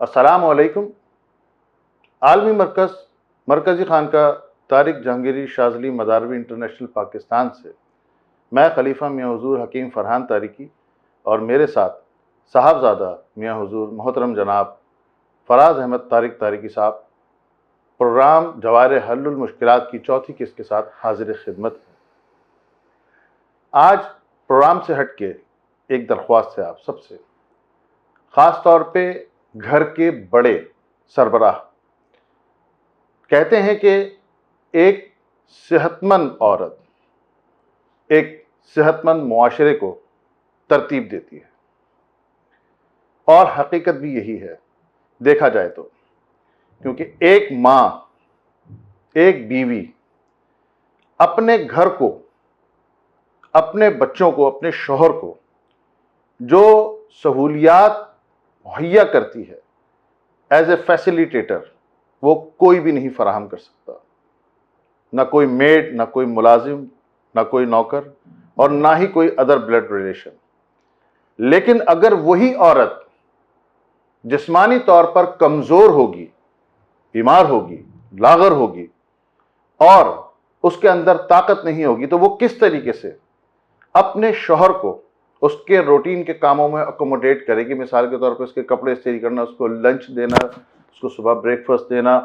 السلام علیکم۔ عالمی مرکزی خانقاہ طارق جہانگیری شاذلی مداروی انٹرنیشنل پاکستان سے میں خلیفہ میاں حضور حکیم فرحان طارقی اور میرے ساتھ صاحبزادہ میاں حضور محترم جناب فراز احمد طارق طارقی صاحب پروگرام جواہر حل المشکلات کی چوتھی قسط کے ساتھ حاضر خدمت ہیں۔ آج پروگرام سے ہٹ کے ایک درخواست ہے آپ سب سے، خاص طور پہ گھر کے بڑے سربراہ۔ کہتے ہیں کہ ایک صحت مند عورت ایک صحت مند معاشرے کو ترتیب دیتی ہے، اور حقیقت بھی یہی ہے دیکھا جائے تو، کیونکہ ایک ماں، ایک بیوی اپنے گھر کو، اپنے بچوں کو، اپنے شوہر کو جو سہولیات مہیا کرتی ہے ایز اے فیسیلیٹیٹر، وہ کوئی بھی نہیں فراہم کر سکتا، نہ کوئی میڈ، نہ کوئی ملازم، نہ کوئی نوکر، اور نہ ہی کوئی ادر بلڈ ریلیشن۔ لیکن اگر وہی عورت جسمانی طور پر کمزور ہوگی، بیمار ہوگی، لاغر ہوگی، اور اس کے اندر طاقت نہیں ہوگی، تو وہ کس طریقے سے اپنے شوہر کو اس کے روٹین کے کاموں میں اکوموڈیٹ کرے گی؟ مثال کے طور پر اس کے کپڑے استری کرنا، اس کو لنچ دینا، اس کو صبح بریک فاسٹ دینا،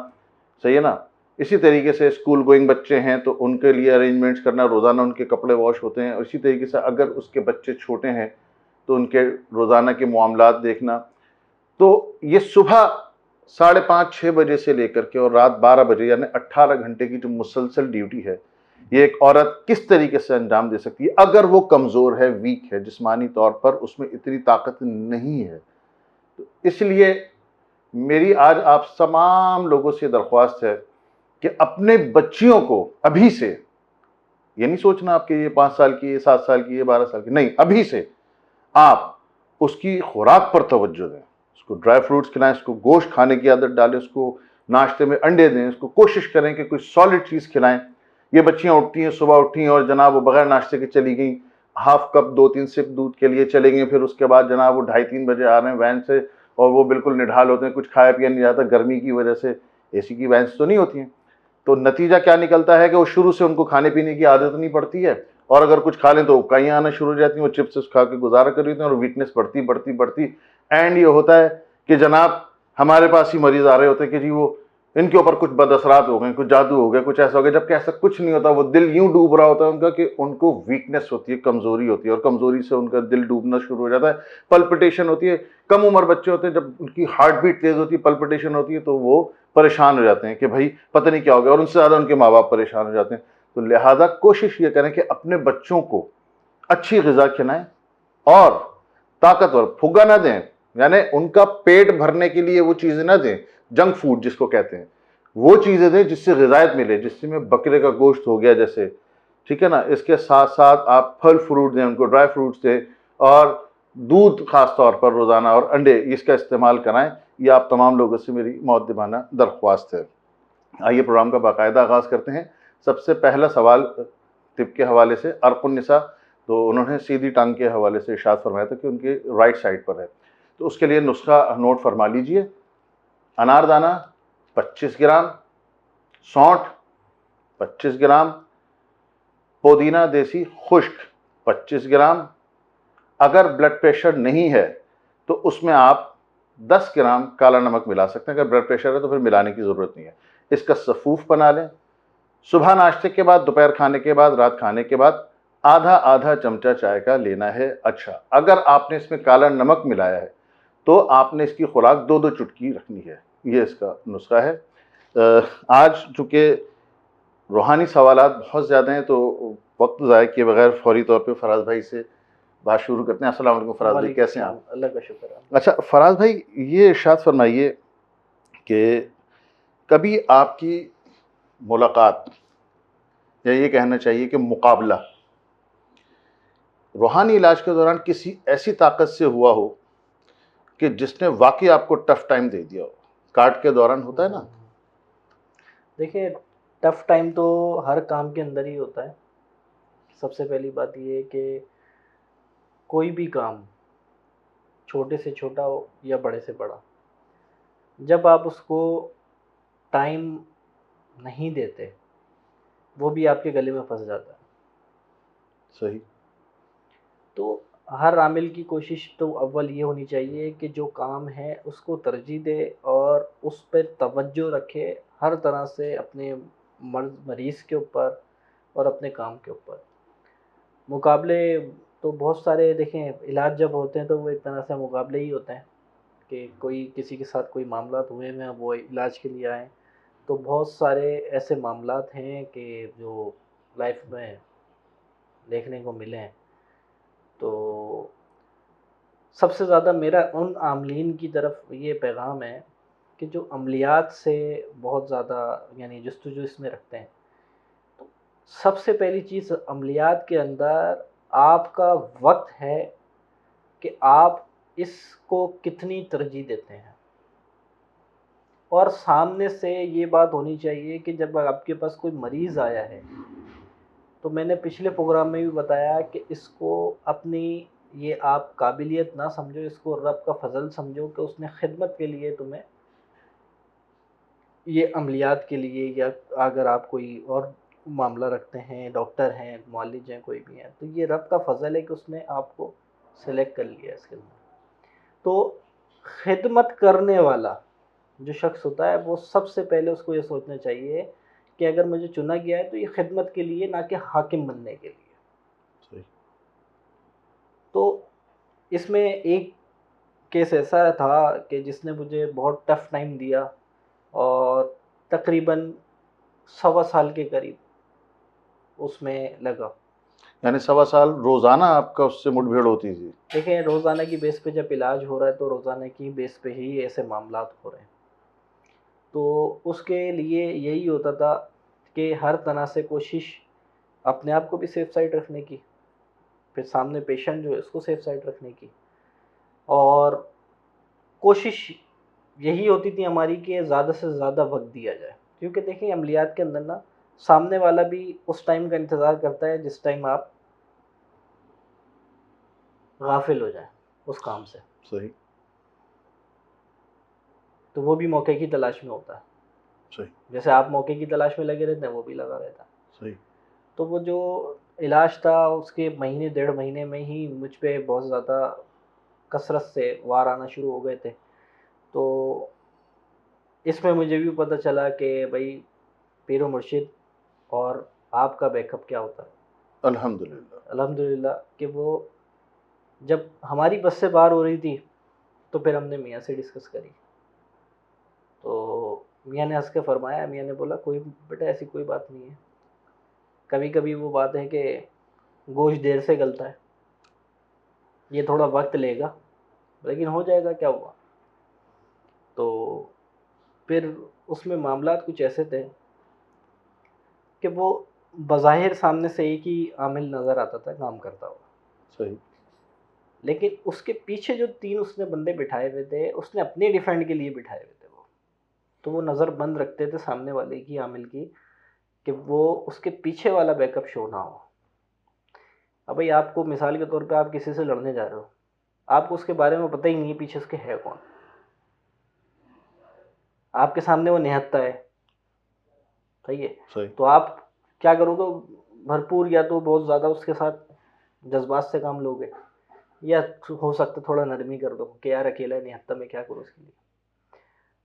صحیح ہے نا؟ اسی طریقے سے اسکول گوئنگ بچے ہیں تو ان کے لیے ارینجمنٹس کرنا، روزانہ ان کے کپڑے واش ہوتے ہیں، اور اسی طریقے سے اگر اس کے بچے چھوٹے ہیں تو ان کے روزانہ کے معاملات دیکھنا۔ تو یہ صبح 5:30 6 بجے سے لے کر کے اور رات 12 بجے، یعنی 18 گھنٹے کی جو مسلسل ڈیوٹی ہے، یہ ایک عورت کس طریقے سے انجام دے سکتی ہے اگر وہ کمزور ہے، ویک ہے جسمانی طور پر، اس میں اتنی طاقت نہیں ہے؟ تو اس لیے میری آج آپ تمام لوگوں سے درخواست ہے کہ اپنے بچیوں کو ابھی سے، یہ نہیں سوچنا آپ کہ یہ 5 سال کی، یہ 7 سال کی، یہ 12 سال کی، نہیں، ابھی سے آپ اس کی خوراک پر توجہ دیں، اس کو ڈرائی فروٹس کھلائیں، اس کو گوشت کھانے کی عادت ڈالیں، اس کو ناشتے میں انڈے دیں، اس کو کوشش کریں کہ کوئی سالڈ چیز کھلائیں۔ یہ بچیاں اٹھتی ہیں، صبح اٹھی اور جناب وہ بغیر ناشتے کے چلی گئیں، ہاف کپ 2-3 سپ دودھ کے لیے چلے گئیں، پھر اس کے بعد جناب وہ 2:30-3 بجے آ رہے ہیں وین سے، اور وہ بالکل نڈھال ہوتے ہیں، کچھ کھایا پیا نہیں جاتا گرمی کی وجہ سے، اے سی کی وینس تو نہیں ہوتی ہیں۔ تو نتیجہ کیا نکلتا ہے کہ وہ شروع سے ان کو کھانے پینے کی عادت نہیں پڑتی ہے، اور اگر کچھ کھا لیں تو اکائیاں آنا شروع ہو جاتی ہیں، وہ چپس کھا کے گزارا کر لیتے ہیں، اور ویکنس بڑھتی بڑھتی بڑھتی اینڈ یہ ہوتا ہے کہ جناب ہمارے پاس ہی مریض آ رہے ہوتے ہیں کہ جی وہ ان کے اوپر کچھ بد اثرات ہو گئے، کچھ جادو ہو گیا، کچھ ایسا ہو گیا، جبکہ ایسا کچھ نہیں ہوتا۔ وہ دل یوں ڈوب رہا ہوتا ہے ان کا کہ ان کو ویکنس ہوتی ہے، کمزوری ہوتی ہے، اور کمزوری سے ان کا دل ڈوبنا شروع ہو جاتا ہے، پلپٹیشن ہوتی ہے۔ کم عمر بچے ہوتے ہیں، جب ان کی ہارٹ بیٹ تیز ہوتی ہے، پلپٹیشن ہوتی ہے، تو وہ پریشان ہو جاتے ہیں کہ بھائی پتہ نہیں کیا ہو گیا، اور ان سے زیادہ ان کے ماں باپ پریشان ہو جاتے ہیں۔ تو لہٰذا کوشش یہ کریں کہ اپنے بچوں کو اچھی غذا کھلائیں اور طاقتور، پھگا نہ دیں، یعنی ان کا پیٹ بھرنے کے لیے وہ چیزیں نہ دیں، جنک فوڈ جس کو کہتے ہیں، وہ چیزیں دیں جس سے غذائیت ملے، جس میں بکرے کا گوشت ہو گیا جیسے، ٹھیک ہے نا؟ اس کے ساتھ ساتھ آپ پھل فروٹ دیں ان کو، ڈرائی فروٹس دیں، اور دودھ خاص طور پر روزانہ، اور انڈے اس کا استعمال کرائیں۔ یہ آپ تمام لوگوں سے میری مؤدبانہ درخواست ہے۔ آئیے پروگرام کا باقاعدہ آغاز کرتے ہیں۔ سب سے پہلا سوال طب کے حوالے سے، ارق النساء، تو انہوں نے سیدھی ٹانگ کے حوالے سے ارشاد فرمایا تھا کہ ان کے رائٹ سائڈ پر ہے، تو اس کے لیے نسخہ نوٹ فرما لیجئے۔ انار دانہ 25 گرام، سونٹھ 25 گرام، پودینہ دیسی خشک 25 گرام۔ اگر بلڈ پریشر نہیں ہے تو اس میں آپ 10 گرام کالا نمک ملا سکتے ہیں، اگر بلڈ پریشر ہے تو پھر ملانے کی ضرورت نہیں ہے۔ اس کا سفوف بنا لیں۔ صبح ناشتے کے بعد، دوپہر کھانے کے بعد، رات کھانے کے بعد آدھا چمچہ چائے کا لینا ہے۔ اچھا، اگر آپ نے اس میں کالا نمک ملایا ہے تو آپ نے اس کی خوراک 2 چٹکی رکھنی ہے۔ یہ اس کا نسخہ ہے۔ آج چونکہ روحانی سوالات بہت زیادہ ہیں تو وقت ضائع کیے بغیر فوری طور پہ فراز بھائی سے بات شروع کرتے ہیں۔ السلام علیکم فراز بھائی، کیسے ہیں آپ؟ اللہ کا شکر ہے۔ اچھا فراز بھائی، یہ ارشاد فرمائیے کہ کبھی آپ کی ملاقات، یا یہ کہنا چاہیے کہ مقابلہ، روحانی علاج کے دوران کسی ایسی طاقت سے ہوا ہو کہ جس نے واقعی آپ کو ٹف ٹائم دے دیا ہو؟ کارڈ کے دوران ہوتا ہے نا۔ دیکھیے، ٹف ٹائم تو ہر کام کے اندر ہی ہوتا ہے۔ سب سے پہلی بات یہ ہے کہ کوئی بھی کام چھوٹے سے چھوٹا ہو یا بڑے سے بڑا، جب آپ اس کو ٹائم نہیں دیتے وہ بھی آپ کے گلے میں پھنس جاتا ہے. صحیح. تو ہر عامل کی کوشش تو اول یہ ہونی چاہیے کہ جو کام ہے اس کو ترجیح دے اور اس پہ توجہ رکھے ہر طرح سے اپنے مریض کے اوپر اور اپنے کام کے اوپر. مقابلے تو بہت سارے دیکھیں، علاج جب ہوتے ہیں تو وہ ایک طرح سے مقابلے ہی ہوتے ہیں کہ کوئی کسی کے ساتھ کوئی معاملات ہوئے ہیں وہ علاج کے لیے آئیں. تو بہت سارے ایسے معاملات ہیں کہ جو لائف میں دیکھنے کو ملے ہیں. تو سب سے زیادہ میرا ان عاملین کی طرف یہ پیغام ہے کہ جو عملیات سے بہت زیادہ یعنی جستجو اس میں رکھتے ہیں، تو سب سے پہلی چیز عملیات کے اندر آپ کا وقت ہے کہ آپ اس کو کتنی ترجیح دیتے ہیں. اور سامنے سے یہ بات ہونی چاہیے کہ جب آپ کے پاس کوئی مریض آیا ہے تو میں نے پچھلے پروگرام میں بھی بتایا کہ اس کو اپنی یہ آپ قابلیت نہ سمجھو، اس کو رب کا فضل سمجھو کہ اس نے خدمت کے لیے تمہیں یہ عملیات کے لیے، یا اگر آپ کوئی اور معاملہ رکھتے ہیں، ڈاکٹر ہیں، معالج ہیں، کوئی بھی ہیں، تو یہ رب کا فضل ہے کہ اس نے آپ کو سلیکٹ کر لیا اس کے اندر. تو خدمت کرنے والا جو شخص ہوتا ہے وہ سب سے پہلے اس کو یہ سوچنا چاہیے کہ اگر مجھے چنا گیا ہے تو یہ خدمت کے لیے، نہ کہ حاکم بننے کے لیے. صحیح. تو اس میں ایک کیس ایسا تھا کہ جس نے مجھے بہت ٹف ٹائم دیا اور تقریباً 1.25 سال کے قریب اس میں لگا. یعنی 1.25 سال روزانہ آپ کا اس سے مٹ بھیڑ ہوتی تھی؟ دیکھیں، روزانہ کی بیس پہ جب علاج ہو رہا ہے تو روزانہ کی بیس پہ ہی ایسے معاملات ہو رہے ہیں. تو اس کے لیے یہی ہوتا تھا کہ ہر طرح سے کوشش اپنے آپ کو بھی سیف سائڈ رکھنے کی، پھر سامنے پیشنٹ جو ہے اس کو سیف سائڈ رکھنے کی، اور کوشش یہی ہوتی تھی ہماری کہ زیادہ سے زیادہ وقت دیا جائے. کیونکہ دیکھیں عملیات کے اندر نا سامنے والا بھی اس ٹائم کا انتظار کرتا ہے جس ٹائم آپ غافل ہو جائیں اس کام سے. صحیح. تو وہ بھی موقع کی تلاش میں ہوتا ہے. صحیح. جیسے آپ موقع کی تلاش میں لگے رہتے ہیں وہ بھی لگا رہتا ہے. صحیح. تو وہ جو علاج تھا اس کے مہینے 1.5 مہینے میں ہی مجھ پہ بہت زیادہ کثرت سے وار آنا شروع ہو گئے تھے. تو اس میں مجھے بھی پتہ چلا کہ بھائی پیر و مرشد اور آپ کا بیک اپ کیا ہوتا ہے. الحمدللہ. الحمدللہ کہ وہ جب ہماری بس سے باہر ہو رہی تھی تو پھر ہم نے میاں سے ڈسکس کری. تو میاں نے ہنس کے فرمایا، میاں نے بولا کوئی بیٹا ایسی کوئی بات نہیں ہے، کبھی کبھی وہ بات ہے کہ گوشت دیر سے گلتا ہے، یہ تھوڑا وقت لے گا لیکن ہو جائے گا، کیا ہوا. تو پھر اس میں معاملات کچھ ایسے تھے کہ وہ بظاہر سامنے سے ایک ہی عامل نظر آتا تھا کام کرتا ہوا، صحیح. لیکن اس کے پیچھے جو 3 اس نے بندے بٹھائے ہوئے تھے اس نے اپنے ڈیفینڈ کے لیے بٹھائے ہوئے تھے. تو وہ نظر بند رکھتے تھے سامنے والے کی عامل کی کہ وہ اس کے پیچھے والا بیک اپ شو نہ ہو. اب بھائی آپ کو مثال کے طور پہ آپ کسی سے لڑنے جا رہے ہو، آپ کو اس کے بارے میں پتہ ہی نہیں ہے پیچھے اس کے ہے کون، آپ کے سامنے وہ نہتتا ہے، صحیح ہے. صحیح. تو آپ کیا کرو گے، بھرپور یا تو بہت زیادہ اس کے ساتھ جذبات سے کام لو گے، یا ہو سکتا تھوڑا نرمی کر دو کہ یار اکیلا ہے نہتتا میں کیا کروں اس کے لیے.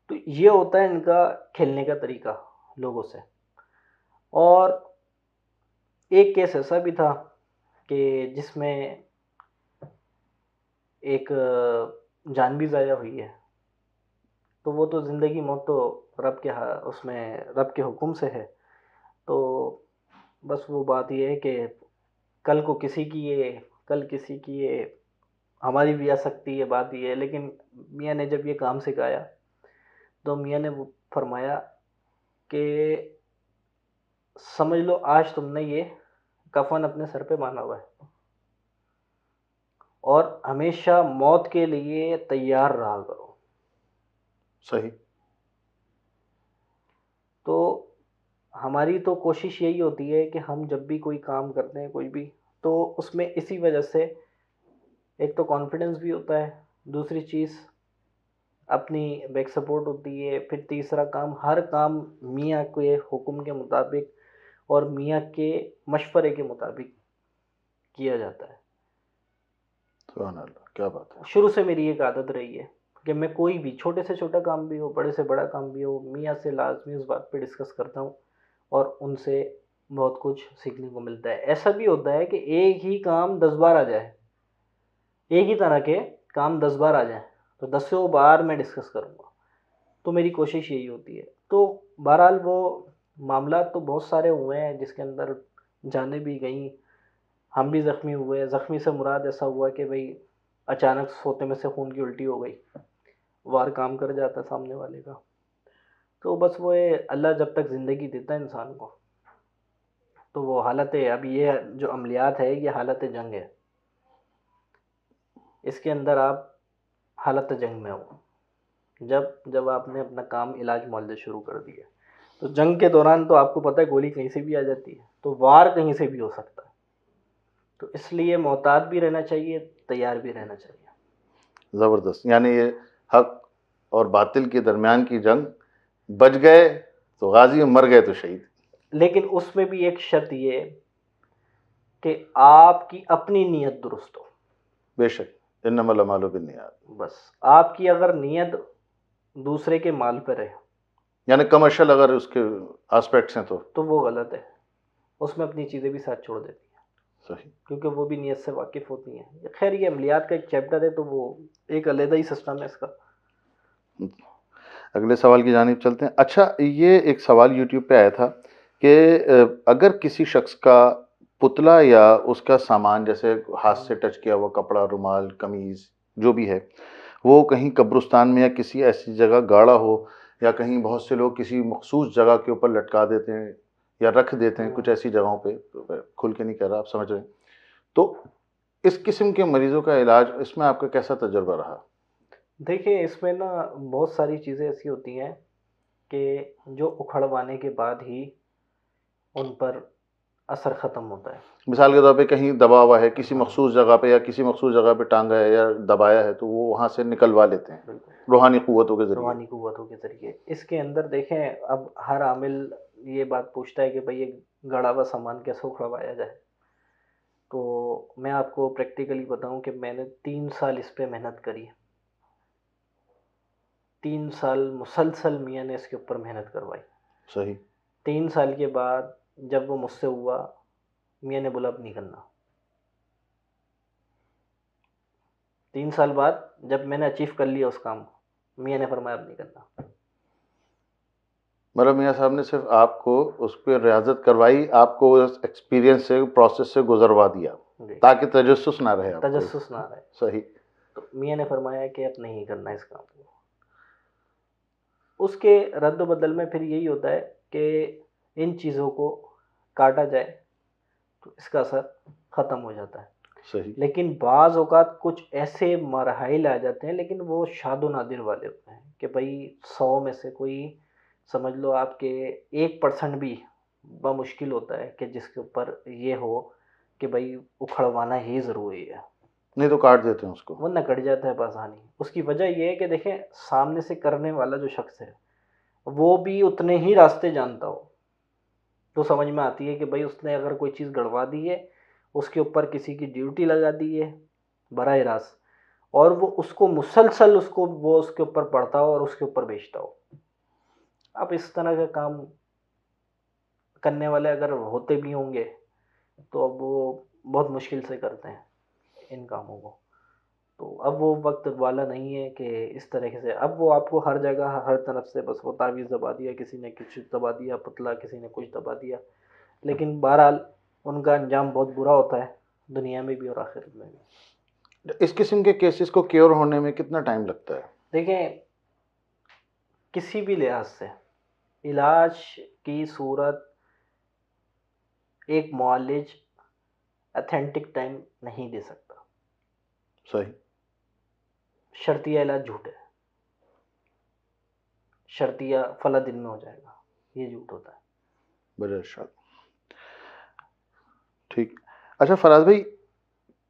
تو یہ ہوتا ہے ان کا کھیلنے کا طریقہ لوگوں سے. اور ایک کیس ایسا بھی تھا کہ جس میں ایک جان بھی ضائع ہوئی ہے. تو وہ تو زندگی موت تو رب کے اس میں رب کے حکم سے ہے. تو بس وہ بات یہ ہے کہ کل کسی کی یہ ہماری بھی آ سکتی ہے، بات یہ ہے. لیکن میاں نے جب یہ کام سکھایا تو میاں نے وہ فرمایا کہ سمجھ لو آج تم نے یہ کفن اپنے سر پہ باندھا ہوا ہے اور ہمیشہ موت کے لیے تیار رہا کرو. صحیح. تو ہماری تو کوشش یہی ہوتی ہے کہ ہم جب بھی کوئی کام کرتے ہیں کوئی بھی، تو اس میں اسی وجہ سے ایک تو کانفیڈنس بھی ہوتا ہے، دوسری چیز اپنی بیک سپورٹ ہوتی ہے. پھر تیسرا کام، ہر کام میاں کے حکم کے مطابق اور میاں کے مشورے کے مطابق کیا جاتا ہے. سبحان اللہ، کیا بات ہے. شروع سے میری ایک عادت رہی ہے کہ میں کوئی بھی چھوٹے سے چھوٹا کام بھی ہو، بڑے سے بڑا کام بھی ہو، میاں سے لازمی اس بات پہ ڈسکس کرتا ہوں اور ان سے بہت کچھ سیکھنے کو ملتا ہے. ایسا بھی ہوتا ہے کہ ایک ہی کام 10 بار آ جائے، ایک ہی طرح کے کام 10 بار آ جائیں تو 10 بار میں ڈسکس کروں گا. تو میری کوشش یہی ہوتی ہے. تو بہرحال وہ معاملات تو بہت سارے ہوئے ہیں جس کے اندر جانیں بھی گئیں، ہم بھی زخمی ہوئے. زخمی سے مراد ایسا ہوا کہ بھئی اچانک سوتے میں سے خون کی الٹی ہو گئی، وار کام کر جاتا ہے سامنے والے کا. تو بس وہ اللہ جب تک زندگی دیتا ہے انسان کو، تو وہ حالت، اب یہ جو عملیات ہے یہ حالت جنگ ہے. اس کے اندر آپ حالت جنگ میں ہو جب آپ نے اپنا کام علاج معالجے شروع کر دیے. تو جنگ کے دوران تو آپ کو پتہ ہے گولی کہیں سے بھی آ جاتی ہے، تو وار کہیں سے بھی ہو سکتا ہے. تو اس لیے محتاط بھی رہنا چاہیے، تیار بھی رہنا چاہیے. زبردست. یعنی یہ حق اور باطل کے درمیان کی جنگ، بچ گئے تو غازی، مر گئے تو شہید. لیکن اس میں بھی ایک شرط یہ کہ آپ کی اپنی نیت درست ہو. بے شک، انما الاعمال بالنیات. بس آپ کی اگر نیت دوسرے کے مال پہ رہے یعنی کمرشل اگر اس کے آسپیکٹس ہیں تو وہ غلط ہے. اس میں اپنی چیزیں بھی ساتھ چھوڑ دیتی ہیں، صحیح. کیونکہ وہ بھی نیت سے واقف ہوتی ہیں. خیر یہ عملیات کا ایک چیپٹر ہے، تو وہ ایک علیحدہ ہی سسٹم ہے اس کا. اگلے سوال کی جانب چلتے ہیں. اچھا، یہ ایک سوال یوٹیوب پہ آیا تھا کہ اگر کسی شخص کا پتلا یا اس کا سامان، جیسے ہاتھ سے ٹچ کیا ہوا کپڑا، رومال، قمیض، جو بھی ہے، وہ کہیں قبرستان میں یا کسی ایسی جگہ گاڑا ہو، یا کہیں بہت سے لوگ کسی مخصوص جگہ کے اوپر لٹکا دیتے ہیں یا رکھ دیتے ہیں کچھ ایسی جگہوں پہ، کھل کے نہیں کہہ رہا، آپ سمجھ رہے ہیں، تو اس قسم کے مریضوں کا علاج، اس میں آپ کا کیسا تجربہ رہا؟ دیکھیں اس میں نا بہت ساری چیزیں ایسی ہوتی ہیں کہ جو اکھڑوانے کے بعد ہی ان پر اثر ختم ہوتا ہے. مثال کے طور پہ کہیں دبا ہوا ہے کسی مخصوص جگہ پہ، یا کسی مخصوص جگہ پہ ٹانگا ہے یا دبایا ہے، تو وہ وہاں سے نکلوا لیتے ہیں بالکل روحانی قوتوں کے ذریعے. روحانی قوتوں کے ذریعے. اس کے اندر دیکھیں، اب ہر عامل یہ بات پوچھتا ہے کہ بھئی یہ گڑا ہوا سامان کیسے اکھڑوایا جائے. تو میں آپ کو پریکٹیکلی بتاؤں کہ میں نے 3 سال اس پہ محنت کری. 3 سال مسلسل میاں نے اس کے اوپر محنت کروائی. صحیح. 3 سال کے بعد جب وہ مجھ سے ہوا، میاں نے بولا اب نہیں کرنا. 3 سال بعد جب میں نے اچیو کر لیا اس کام کو، میاں نے فرمایا اب نہیں کرنا. مطلب میاں صاحب نے صرف آپ کو اس پہ ریاضت کروائی، آپ کو اس ایکسپیرینس سے، پروسیس سے گزروا دیا جی، تاکہ تجسس نہ رہے آپ کو. تجسس نہ رہے. صحیح. تو میاں نے فرمایا کہ اب نہیں کرنا اس کام کو. اس کے رد و بدل میں پھر یہی ہوتا ہے کہ ان چیزوں کو کاٹا جائے تو اس کا اثر ختم ہو جاتا ہے. صحیح. لیکن بعض اوقات کچھ ایسے مراحل آ جاتے ہیں، لیکن وہ شاد و نادر والے ہوتے ہیں کہ بھئی 100 میں سے کوئی سمجھ لو آپ کے 1% بھی بمشکل ہوتا ہے کہ جس کے اوپر یہ ہو کہ بھئی اکھڑوانا ہی ضروری ہے. نہیں تو کاٹ دیتے ہیں اس کو. وہ نہ کٹ جاتا ہے بآسانی. اس کی وجہ یہ ہے کہ دیکھیں سامنے سے کرنے والا جو شخص ہے وہ بھی اتنے ہی راستے جانتا ہو، تو سمجھ میں آتی ہے کہ بھئی اس نے اگر کوئی چیز گڑوا دی ہے، اس کے اوپر کسی کی ڈیوٹی لگا دی ہے براہ راست، اور وہ اس کو مسلسل وہ اس کے اوپر پڑھتا ہو اور اس کے اوپر بیچتا ہو. اب اس طرح کا کام کرنے والے اگر ہوتے بھی ہوں گے تو اب وہ بہت مشکل سے کرتے ہیں ان کاموں کو. تو اب وہ وقت والا نہیں ہے کہ اس طریقے سے اب وہ آپ کو ہر جگہ ہر طرف سے بس وہ تعویذ دبا دیا، کسی نے کچھ دبا دیا پتلا، کسی نے کچھ دبا دیا. لیکن بہرحال ان کا انجام بہت برا ہوتا ہے، دنیا میں بھی اور آخرت میں بھی. اس قسم کے کیسز کو کیور ہونے میں کتنا ٹائم لگتا ہے؟ دیکھیں کسی بھی لحاظ سے علاج کی صورت ایک معالج اتھینٹک ٹائم نہیں دے سکتا. صحیح. شرطیہ علاج جھوٹ ہے، شرطیہ فلاں دن میں ہو جائے گا، یہ جھوٹ ہوتا ہے. بڑے ارشاد. ٹھیک. اچھا فراز بھائی،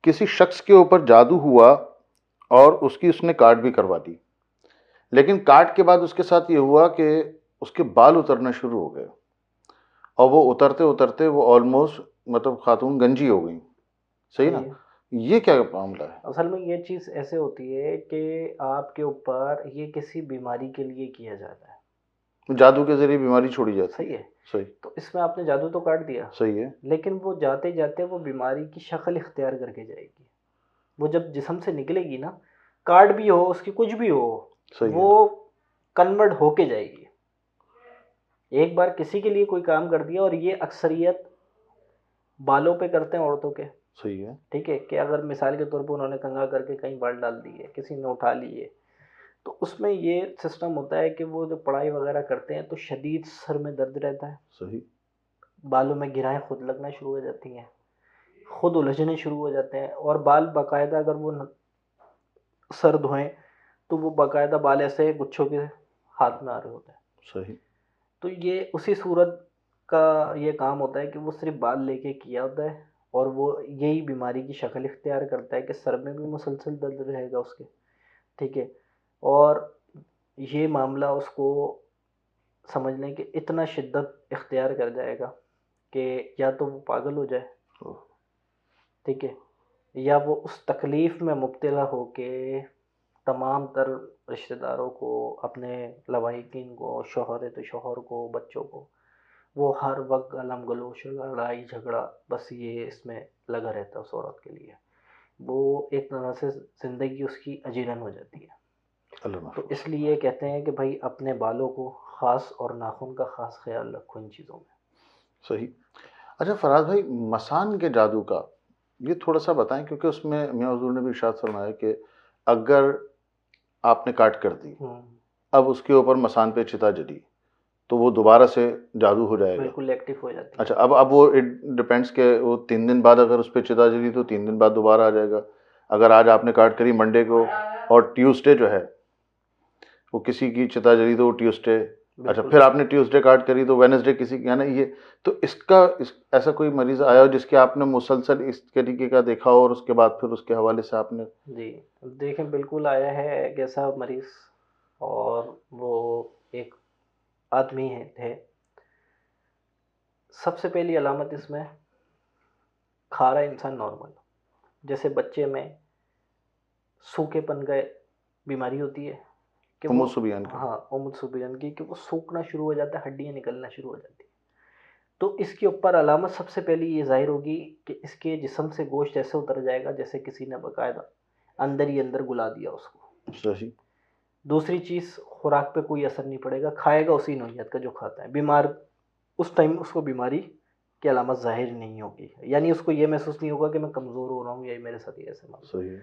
کسی شخص کے اوپر جادو ہوا اور اس نے کارڈ بھی کروا دی، لیکن کاٹ کے بعد اس کے ساتھ یہ ہوا کہ اس کے بال اترنا شروع ہو گئے، اور وہ اترتے اترتے وہ آلموسٹ مطلب خاتون گنجی ہو گئی. صحیح نا؟ صحیح ہے. یہ کیا معاملہ ہے؟ اصل میں یہ چیز ایسے ہوتی ہے کہ آپ کے اوپر یہ کسی بیماری کے لیے کیا جاتا ہے. جادو کے ذریعے بیماری چھوڑی جاتی صحیح ہے. صحیح تو اس میں آپ نے جادو تو کاٹ دیا، صحیح ہے. لیکن وہ جاتے جاتے وہ بیماری کی شکل اختیار کر کے جائے گی. وہ جب جسم سے نکلے گی نا، کاٹ بھی ہو، اس کی کچھ بھی ہو، صحیح ہے. وہ کنورٹ ہو کے جائے گی. ایک بار کسی کے لیے کوئی کام کر دیا، اور یہ اکثریت بالوں پہ کرتے ہیں عورتوں کے. صحیح ہے. ٹھیک ہے، کہ اگر مثال کے طور پہ انہوں نے کنگھا کر کے کہیں بال ڈال دیے، کسی نے اٹھا لیے، تو اس میں یہ سسٹم ہوتا ہے کہ وہ جو پڑھائی وغیرہ کرتے ہیں تو شدید سر میں درد رہتا ہے، صحیح. بالوں میں گرہیں خود لگنا شروع ہو جاتی ہیں، خود الجھنے شروع ہو جاتے ہیں. اور بال باقاعدہ اگر وہ سر دھوئیں تو وہ باقاعدہ بال ایسے گچھوں کے ہاتھ میں آ رہے ہوتے ہیں. صحیح. تو یہ اسی صورت کا یہ کام ہوتا ہے کہ وہ صرف بال لے کے کیا ہوتا ہے، اور وہ یہی بیماری کی شکل اختیار کرتا ہے کہ سر میں بھی مسلسل درد رہے گا اس کے. ٹھیک ہے. اور یہ معاملہ اس کو سمجھ لیں کہ اتنا شدت اختیار کر جائے گا کہ یا تو وہ پاگل ہو جائے، ٹھیک ہے، یا وہ اس تکلیف میں مبتلا ہو کے تمام تر رشتہ داروں کو، اپنے لواحقین کو، شوہر ہے تو شوہر کو، بچوں کو، وہ ہر وقت غلام گلوچ، لڑائی جھگڑا، بس یہ اس میں لگا رہتا ہے اس عورت کے لیے. وہ ایک طرح سے زندگی اس کی اجیرن ہو جاتی ہے. اللہ تو محفوظ. اس لیے کہتے ہیں کہ بھائی اپنے بالوں کو خاص اور ناخن کا خاص خیال رکھو ان چیزوں میں. صحیح. اچھا فراز بھائی، مسان کے جادو کا یہ تھوڑا سا بتائیں، کیونکہ اس میں میاں حضور نے بھی ارشاد فرمایا کہ اگر آپ نے کاٹ کر دی، اب اس کے اوپر مسان پہ چتا جلی تو وہ دوبارہ سے جادو ہو جائے گا. بالکل ایکٹیو ہو جاتی ہے. اچھا، اب وہ ڈپینڈس کہ وہ 3 دن بعد اگر اس پہ چتا جلی تو 3 دن بعد دوبارہ آ جائے گا. اگر آج آپ نے کاٹ کری منڈے کو اور ٹیوزڈے جو ہے وہ کسی کی چتا جلی تو وہ ٹیوزڈے. اچھا، پھر آپ نے ٹیوزڈے کاٹ کری تو وینسڈے کسی کی. یعنی یہ تو اس کا ایسا کوئی مریض آیا ہو جس کے آپ نے مسلسل اس طریقے کا دیکھا ہو، اور اس کے بعد پھر اس کے حوالے سے آپ نے؟ جی دیکھیں، بالکل آیا ہے ایک ایسا مریض، اور وہ ایک آدمی تھے. سب سے پہلی علامت اس میں، کھا رہا انسان نارمل، جیسے بچے میں سوکھے پن کا بیماری ہوتی ہے کہ وہ، سبیان کی. ہاں امت سبیان کی، کہ وہ سوکھنا شروع ہو جاتا ہے، ہڈیاں نکلنا شروع ہو جاتی ہیں. تو اس کے اوپر علامت سب سے پہلی یہ ظاہر ہوگی کہ اس کے جسم سے گوشت ایسے اتر جائے گا جیسے کسی نے باقاعدہ اندر ہی اندر گلا دیا اس کو. صحیح. دوسری چیز، خوراک پہ کوئی اثر نہیں پڑے گا، کھائے گا اسی نوعیت کا جو کھاتا ہے. بیمار اس ٹائم اس کو بیماری کی علامت ظاہر نہیں ہوگی، یعنی اس کو یہ محسوس نہیں ہوگا کہ میں کمزور ہو رہا ہوں یا میرے ساتھ یہ ایسے معاملہ. صحیح.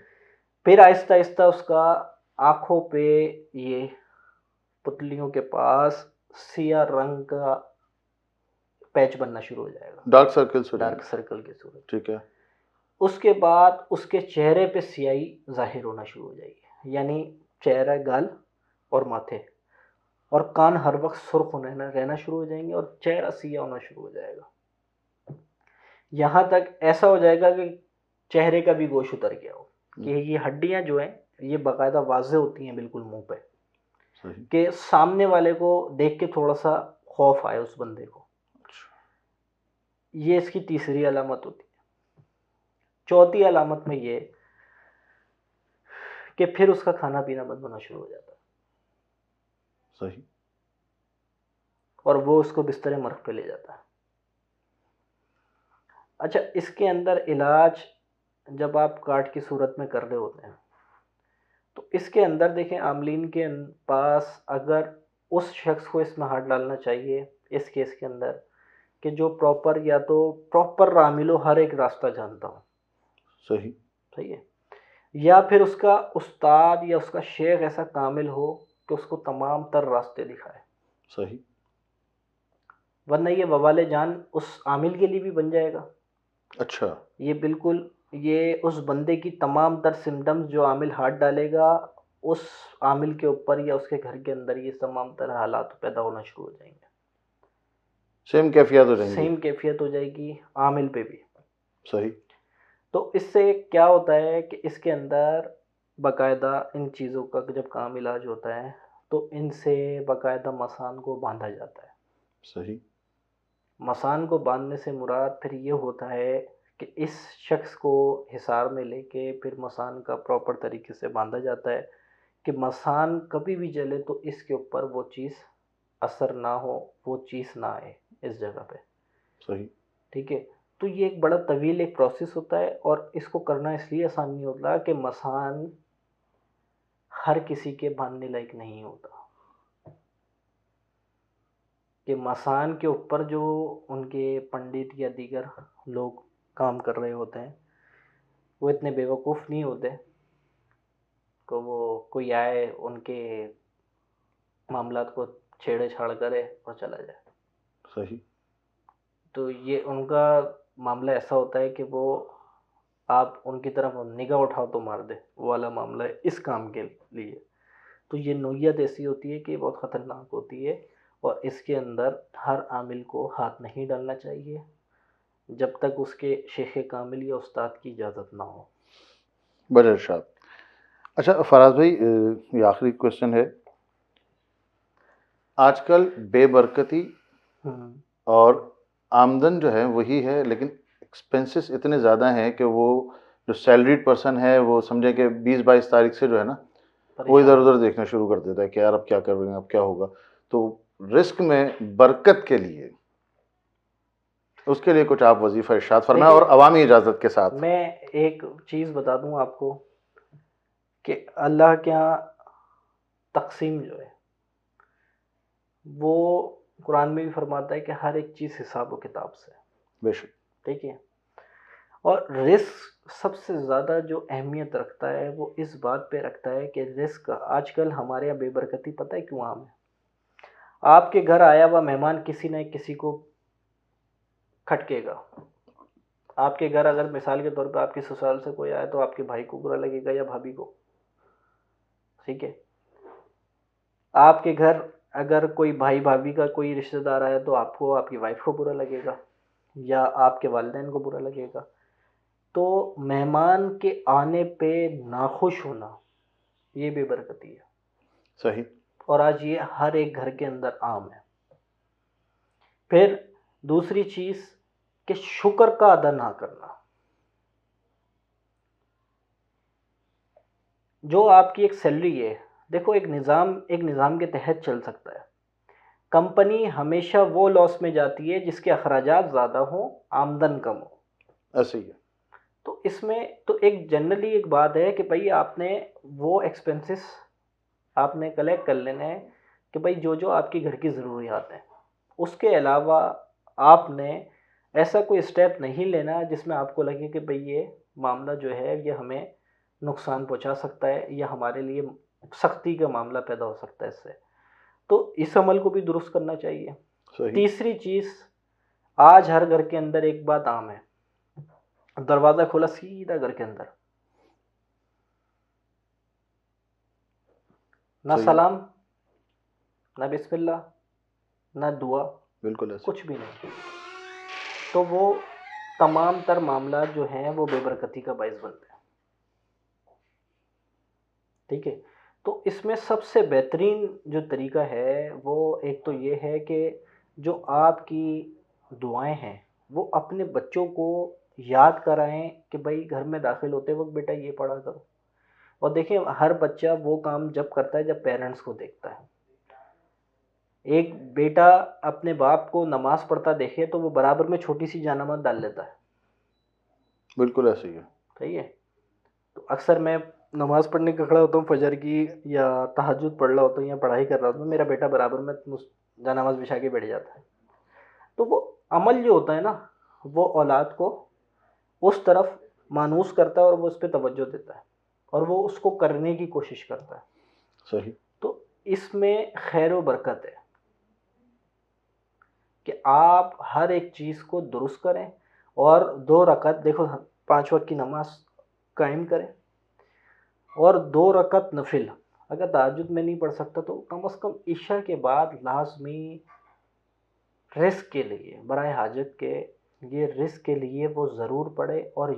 پھر آہستہ آہستہ اس کا آنکھوں پہ، یہ پتلیوں کے پاس سیاہ رنگ کا پیچ بننا شروع ہو جائے گا، ڈارک سرکلز ہو جائیں ڈارک گے. سرکل کی صورت. ٹھیک ہے. اس کے بعد اس کے چہرے پہ سیاہی ظاہر ہونا شروع ہو جائے گی، یعنی چہرہ، گال اور ماتھے اور کان ہر وقت سرخ رہنا شروع ہو جائیں گے، اور چہرہ سیاہ ہونا شروع ہو جائے گا. یہاں تک ایسا ہو جائے گا کہ چہرے کا بھی گوشت اتر گیا ہو، کہ یہ ہڈیاں جو ہیں یہ باقاعدہ واضح ہوتی ہیں بالکل منہ پہ، صحیح. کہ سامنے والے کو دیکھ کے تھوڑا سا خوف آئے اس بندے کو. یہ اس کی تیسری علامت ہوتی ہے. چوتھی علامت میں یہ کہ پھر اس کا کھانا پینا بند ہونا شروع ہو جاتا ہے، صحیح. اور وہ اس کو بستر مرگ پہ لے جاتا ہے. اچھا، اس کے اندر علاج جب آپ کاٹ کی صورت میں کر رہے ہوتے ہیں تو اس کے اندر دیکھیں، عاملین کے پاس اگر اس شخص کو اس میں ہاتھ ڈالنا چاہیے اس کیس کے اندر کہ جو پراپر، یا تو پراپر عامل ہو، ہر ایک راستہ جانتا ہو. صحیح. صحیح ہے. یا پھر اس کا استاد یا اس کا شیخ ایسا کامل ہو کہ اس کو تمام تر راستے دکھائے. صحیح. ورنہ یہ وبال جان اس عامل کے لیے بھی بن جائے گا. اچھا. یہ بالکل، یہ اس بندے کی تمام تر سمٹمز جو عامل ہاتھ ڈالے گا اس عامل کے اوپر یا اس کے گھر کے اندر، یہ تمام تر حالات پیدا ہونا شروع ہو جائیں گے. سیم کیفیت ہو جائیں گی. سیم کیفیت ہو جائے گی عامل پہ بھی. صحیح. تو اس سے کیا ہوتا ہے کہ اس کے اندر باقاعدہ ان چیزوں کا جب کام علاج ہوتا ہے تو ان سے باقاعدہ مسان کو باندھا جاتا ہے. صحیح. مسان کو باندھنے سے مراد پھر یہ ہوتا ہے کہ اس شخص کو حصار میں لے کے پھر مسان کا پراپر طریقے سے باندھا جاتا ہے کہ مسان کبھی بھی جلے تو اس کے اوپر وہ چیز اثر نہ ہو، وہ چیز نہ آئے اس جگہ پہ. صحیح. ٹھیک ہے. تو یہ ایک بڑا طویل ایک پروسیس ہوتا ہے، اور اس کو کرنا اس لیے آسان نہیں ہوتا کہ مسان ہر کسی کے باندھنے لائق نہیں ہوتا. کہ مسان کے اوپر جو ان کے پنڈت یا دیگر لوگ کام کر رہے ہوتے ہیں وہ اتنے بیوقوف نہیں ہوتے کہ وہ کوئی آئے ان کے معاملات کو چھیڑے چھاڑ کرے اور چلا جائے. صحیح. تو یہ ان کا معاملہ ایسا ہوتا ہے کہ وہ آپ ان کی طرف نگاہ اٹھاؤ تو مار دے، وہ والا معاملہ ہے اس کام کے لیے. تو یہ نوعیت ایسی ہوتی ہے کہ بہت خطرناک ہوتی ہے، اور اس کے اندر ہر عامل کو ہاتھ نہیں ڈالنا چاہیے جب تک اس کے شیخ کامل یا استاد کی اجازت نہ ہو. بڑے ارشاد. اچھا فراز بھائی، یہ آخری کوشچن ہے. آج کل بے برکتی اور آمدن جو ہے وہی ہے، لیکن ایکسپینسز اتنے زیادہ ہیں کہ وہ جو سیلریڈ پرسن ہے وہ سمجھے کہ 22 تاریخ سے جو ہے نا وہ ادھر ادھر دیکھنا شروع کر دیتا ہے کہ یار اب کیا کر رہے ہیں، اب کیا ہوگا. تو رزق میں برکت کے لیے اس کے لیے کچھ آپ وظیفہ ارشاد فرمائیں اور عوامی اجازت کے ساتھ. میں ایک چیز بتا دوں آپ کو کہ اللہ کے یہاں تقسیم جو ہے وہ قرآن میں بھی فرماتا ہے کہ ہر ایک چیز حساب و کتاب سے. بے شک. ٹھیک ہے. اور رزق سب سے زیادہ جو اہمیت رکھتا ہے وہ اس بات پہ رکھتا ہے کہ رزق آج کل ہمارے یہاں بے برکتی پتہ ہے کیوں عام ہے. آپ کے گھر آیا ہوا مہمان کسی نہ کسی کو کھٹکے گا. آپ کے گھر اگر مثال کے طور پہ آپ کے سسرال سے کوئی آیا تو آپ کے بھائی کو برا لگے گا یا بھابھی کو. ٹھیک ہے. آپ کے گھر اگر کوئی بھائی بھابھی کا کوئی رشتہ دار آیا تو آپ کو آپ کی وائف کو برا لگے گا یا آپ کے والدین کو برا لگے گا. تو مہمان کے آنے پہ ناخوش ہونا یہ بے برکتی ہے. صحیح. اور آج یہ ہر ایک گھر کے اندر عام ہے. پھر دوسری چیز کہ شکر کا ادا نہ کرنا. جو آپ کی ایک سیلری ہے، دیکھو ایک نظام کے تحت چل سکتا ہے. کمپنی ہمیشہ وہ لاس میں جاتی ہے جس کے اخراجات زیادہ ہوں، آمدن کم ہو. ایسے ہی ہے. تو اس میں تو ایک جنرلی ایک بات ہے کہ بھائی آپ نے وہ ایکسپنسز آپ نے کلیکٹ کر لینا ہے کہ بھائی جو آپ کی گھر کی ضروریات ہیں، اس کے علاوہ آپ نے ایسا کوئی اسٹیپ نہیں لینا جس میں آپ کو لگے کہ بھئی یہ معاملہ جو ہے یہ ہمیں نقصان پہنچا سکتا ہے یا ہمارے لیے سختی کا معاملہ پیدا ہو سکتا ہے اس سے. تو اس عمل کو بھی درست کرنا چاہیے. صحیح. تیسری چیز، آج ہر گھر کے اندر ایک بات عام ہے، دروازہ کھولا سیدھا گھر کے اندر، نہ صحیح. سلام، نہ بسم اللہ، نہ دعا، بالکل ایسے. کچھ بھی نہیں. تو وہ تمام تر معاملات جو ہیں وہ بے برکتی کا باعث بنتے ہیں. ٹھیک ہے. تو اس میں سب سے بہترین جو طریقہ ہے وہ ایک تو یہ ہے کہ جو آپ کی دعائیں ہیں وہ اپنے بچوں کو یاد کرائیں کہ بھائی گھر میں داخل ہوتے وقت بیٹا یہ پڑھا کرو. اور دیکھیں ہر بچہ وہ کام جب کرتا ہے جب پیرنٹس کو دیکھتا ہے. ایک بیٹا اپنے باپ کو نماز پڑھتا دیکھے تو وہ برابر میں چھوٹی سی جانماز ڈال لیتا ہے. بالکل ایسے ہی ہے. صحیح ہے. تو اکثر میں نماز پڑھنے کا کھڑا ہوتا ہوں فجر کی یا تہجد پڑھ رہا ہوتا ہوں یا پڑھائی کر رہا ہوتا ہوں، میرا بیٹا برابر میں جانماز بچھا کے بیٹھ جاتا ہے. تو وہ عمل جو ہوتا ہے نا وہ اولاد کو اس طرف مانوس کرتا ہے اور وہ اس پہ توجہ دیتا ہے اور وہ اس کو کرنے کی کوشش کرتا ہے. صحیح. تو اس میں خیر و برکت ہے کہ آپ ہر ایک چیز کو درست کریں اور 2 رکعت، دیکھو 5 وقت کی نماز قائم کریں اور 2 رکعت نفل. اگر تہجد میں نہیں پڑھ سکتا تو کم از کم عشاء کے بعد لازمی رزق کے لیے، برائے حاجت کے، یہ رزق کے لیے وہ ضرور پڑھے اور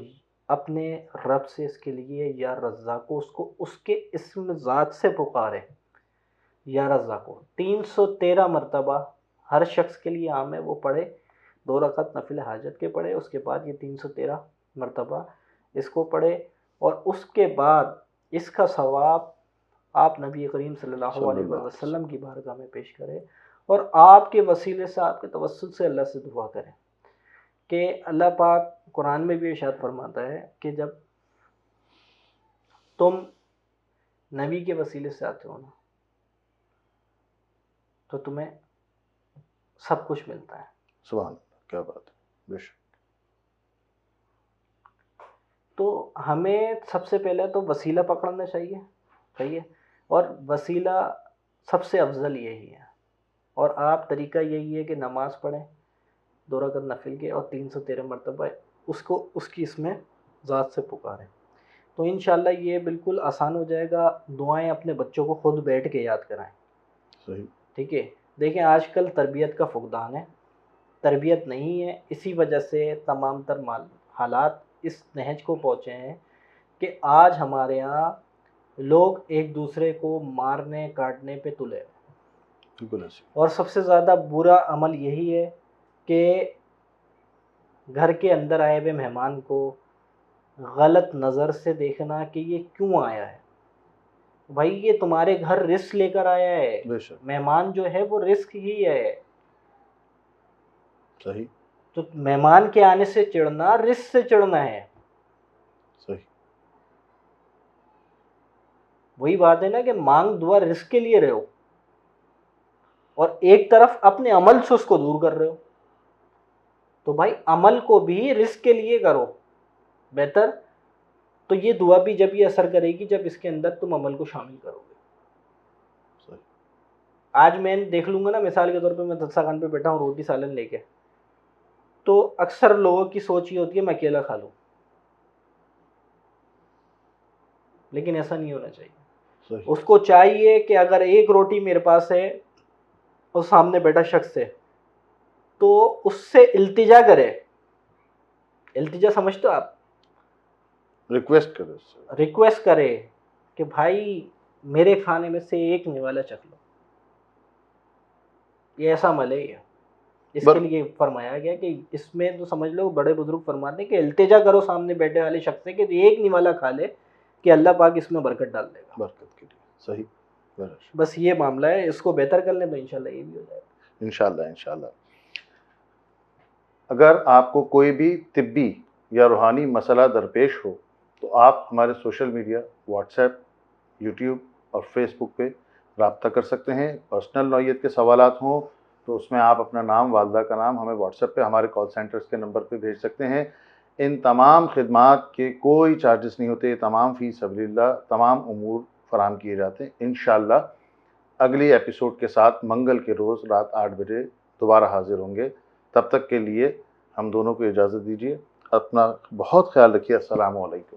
اپنے رب سے اس کے لیے یا رزاق کو اس کے اسم ذات سے پکارے یا رزاقو 313 مرتبہ ہر شخص کے لیے عام ہے، وہ پڑھے 2 رکعت نفل حاجت کے پڑھے، اس کے بعد یہ 313 مرتبہ اس کو پڑھے، اور اس کے بعد اس کا ثواب آپ نبی کریم صلی اللہ صلی علیہ اللہ علیہ وسلم کی بارگاہ میں پیش کرے، اور آپ کے وسیلے سے، آپ کے توسط سے اللہ سے دعا کریں کہ اللہ پاک قرآن میں بھی ارشاد فرماتا ہے کہ جب تم نبی کے وسیلے سے آتے ہو نا تو تمہیں سب کچھ ملتا ہے۔ سبحان اللہ، کیا بات ہے، بے شک۔ تو ہمیں سب سے پہلے تو وسیلہ پکڑنا چاہیے، صحیح ہے، اور وسیلہ سب سے افضل یہی ہے، اور آپ طریقہ یہی ہے کہ نماز پڑھیں 2 رکعت نفل کے، اور 313 مرتبہ اس کی اس میں ذات سے پکاریں، تو انشاءاللہ یہ بالکل آسان ہو جائے گا۔ دعائیں اپنے بچوں کو خود بیٹھ کے یاد کرائیں، صحیح، ٹھیک ہے۔ دیکھیں آج کل تربیت کا فقدان ہے، تربیت نہیں ہے، اسی وجہ سے تمام تر حالات اس نہج کو پہنچے ہیں کہ آج ہمارے ہاں لوگ ایک دوسرے کو مارنے کاٹنے پہ تلے ہیں، بالکل ایسے۔ اور سب سے زیادہ برا عمل یہی ہے کہ گھر کے اندر آئے ہوئے مہمان کو غلط نظر سے دیکھنا کہ یہ کیوں آیا ہے۔ بھائی یہ تمہارے گھر رزق لے کر آیا ہے، بے شک، مہمان جو ہے وہ رزق ہی ہے، صحیح، تو مہمان کے آنے سے چڑھنا رزق سے چڑھنا ہے۔ صحیح، وہی بات ہے نا کہ مانگ دعا رزق کے لیے رہو، اور ایک طرف اپنے عمل سے اس کو دور کر رہے ہو، تو بھائی عمل کو بھی رزق کے لیے کرو بہتر، تو یہ دعا بھی جب یہ اثر کرے گی جب اس کے اندر تم عمل کو شامل کرو گے۔ صحیح، آج میں دیکھ لوں گا نا، مثال کے طور پہ میں دسترخوان پہ بیٹھا ہوں روٹی سالن لے کے، تو اکثر لوگوں کی سوچ یہ ہوتی ہے میں اکیلا کھا لوں، لیکن ایسا نہیں ہونا چاہیے۔ صحیح، اس کو چاہیے کہ اگر ایک روٹی میرے پاس ہے اور سامنے بیٹھا شخص ہے تو اس سے التجا کرے۔ التجا سمجھتے ہو آپ؟ ریکویسٹ کرے اس سے، ریکویسٹ کرے کہ بھائی میرے کھانے میں سے ایک نوالا چکھ لو، یہ ایسا عمل ہے، یہ اس کے لیے فرمایا گیا کہ اس میں تو سمجھ لو بڑے بزرگ فرماتے ہیں کہ التجا کرو سامنے بیٹھے والے شخص سے کہ ایک نوالا کھا لے کہ اللہ پاک اس میں برکت ڈال دے گا، برکت کے لیے، صحیح، بس یہ معاملہ ہے، اس کو بہتر کر لیں تو انشاءاللہ یہ بھی ہو جائے گا۔ انشاءاللہ، انشاءاللہ۔ اگر آپ کو کوئی بھی طبی یا روحانی مسئلہ درپیش ہو تو آپ ہمارے social media, what's app, YouTube اور فیس بک پہ رابطہ کر سکتے ہیں۔ پرسنل نوعیت کے سوالات ہوں تو اس میں آپ اپنا نام، والدہ کا نام ہمیں واٹس ایپ پہ ہمارے کال سینٹرز کے نمبر پہ بھیج سکتے ہیں۔ ان تمام خدمات کے کوئی چارجز نہیں ہوتے، تمام فی سبیل اللہ تمام امور فراہم کیے جاتے ہیں۔ انشاءاللہ اگلی ایپیسوڈ کے ساتھ منگل کے روز رات 8 بجے دوبارہ حاضر ہوں گے۔ تب تک کے لیے ہم دونوں کو اجازت دیجیے، اپنا بہت خیال رکھیے۔ السلام علیکم۔